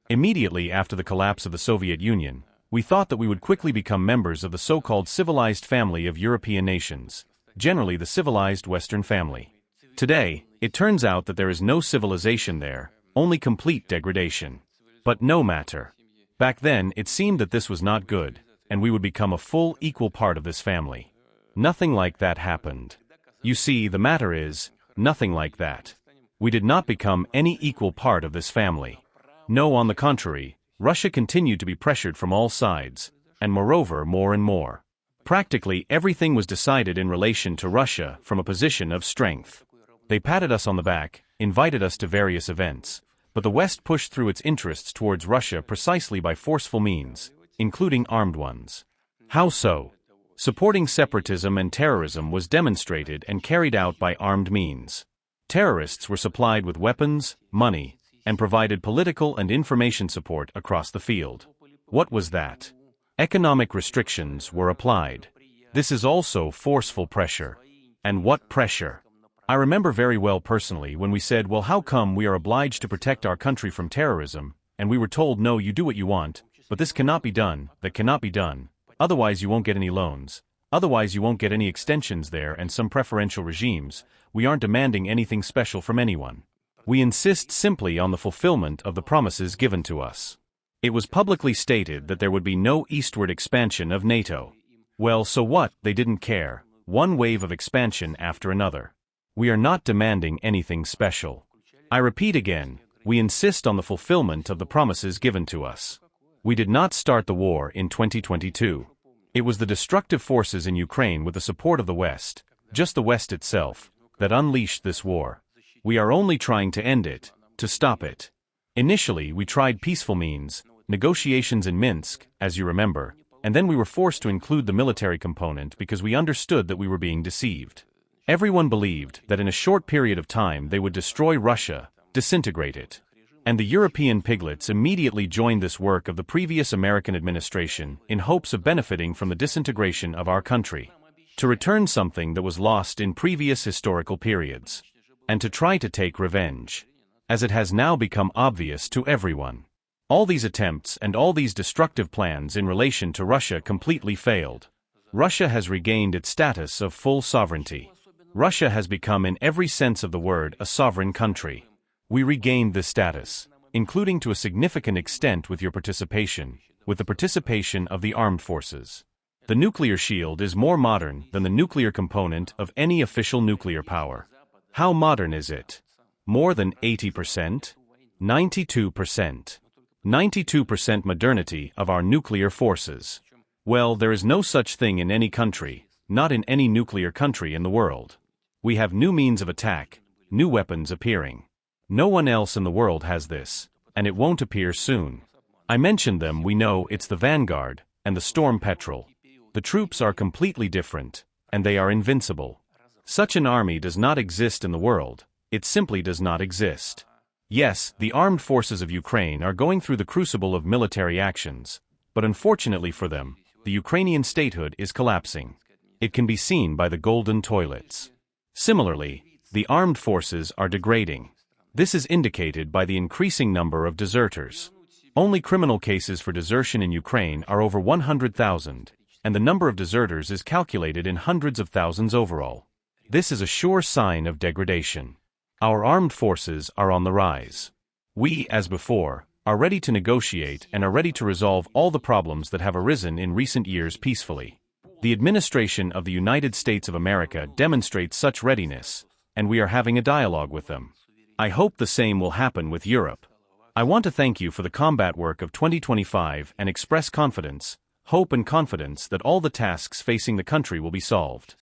Immediately after the collapse of the Soviet Union, we thought that we would quickly become members of the so-called civilized family of European nations, generally the civilized Western family. Today, it turns out that there is no civilization there, only complete degradation. But no matter. Back then, it seemed that this was not good, and we would become a full, equal part of this family. Nothing like that happened. You see, the matter is, nothing like that. We did not become any equal part of this family. No, on the contrary, Russia continued to be pressured from all sides, and moreover more and more. Practically everything was decided in relation to Russia from a position of strength. They patted us on the back, invited us to various events, but the West pushed through its interests towards Russia precisely by forceful means, including armed ones. How so? Supporting separatism and terrorism was demonstrated and carried out by armed means. Terrorists were supplied with weapons, money, and provided political and information support across the field. What was that? Economic restrictions were applied. This is also forceful pressure. And what pressure? I remember very well personally when we said, well, how come we are obliged to protect our country from terrorism, and we were told, no, you do what you want, but this cannot be done, that cannot be done, otherwise you won't get any loans, otherwise you won't get any extensions there and some preferential regimes. We aren't demanding anything special from anyone. We insist simply on the fulfillment of the promises given to us. It was publicly stated that there would be no eastward expansion of NATO. Well, so what? They didn't care. One wave of expansion after another. We are not demanding anything special. I repeat again, we insist on the fulfillment of the promises given to us. We did not start the war in 2022. It was the destructive forces in Ukraine with the support of the West, just the West itself, that unleashed this war. We are only trying to end it, to stop it. Initially, we tried peaceful means, negotiations in Minsk, as you remember, and then we were forced to include the military component because we understood that we were being deceived. Everyone believed that in a short period of time they would destroy Russia, disintegrate it. And the European piglets immediately joined this work of the previous American administration in hopes of benefiting from the disintegration of our country, to return something that was lost in previous historical periods, and to try to take revenge, as it has now become obvious to everyone. All these attempts and all these destructive plans in relation to Russia completely failed. Russia has regained its status of full sovereignty. Russia has become in every sense of the word a sovereign country. We regained this status, including to a significant extent with your participation, with the participation of the armed forces. The nuclear shield is more modern than the nuclear component of any official nuclear power. How modern is it? More than 80%? 92%. 92% modernity of our nuclear forces. Well, there is no such thing in any country, not in any nuclear country in the world. We have new means of attack, new weapons appearing. No one else in the world has this, and it won't appear soon. I mentioned them. We know it's the Vanguard and the Storm Petrel. The troops are completely different, and they are invincible. Such an army does not exist in the world. It simply does not exist. Yes, the armed forces of Ukraine are going through the crucible of military actions, but unfortunately for them, the Ukrainian statehood is collapsing. It can be seen by the golden toilets. Similarly, the armed forces are degrading. This is indicated by the increasing number of deserters. Only criminal cases for desertion in Ukraine are over 100,000, and the number of deserters is calculated in hundreds of thousands overall. This is a sure sign of degradation. Our armed forces are on the rise. We, as before, are ready to negotiate and are ready to resolve all the problems that have arisen in recent years peacefully. The administration of the United States of America demonstrates such readiness, and we are having a dialogue with them. I hope the same will happen with Europe. I want to thank you for the combat work of 2025 and express confidence, hope and confidence that all the tasks facing the country will be solved.